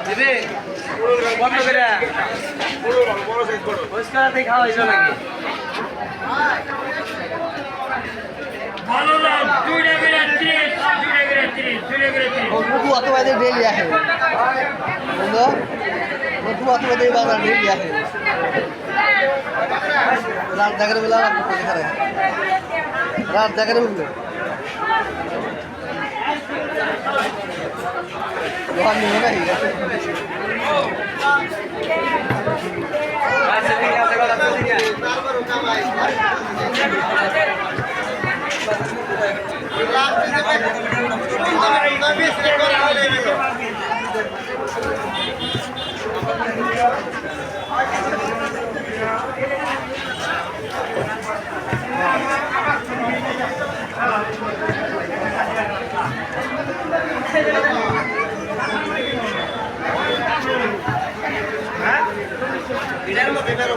দিদি বন্ধ করে পরিষ্কার খাওয়া হয়েছে নাকি মধু অথবা ডেলি আসে মধু অথবা বাজার ডেলি আসে রাত জায়গার বেলা রাত জায়গার বললো দোকান নেব না মিটার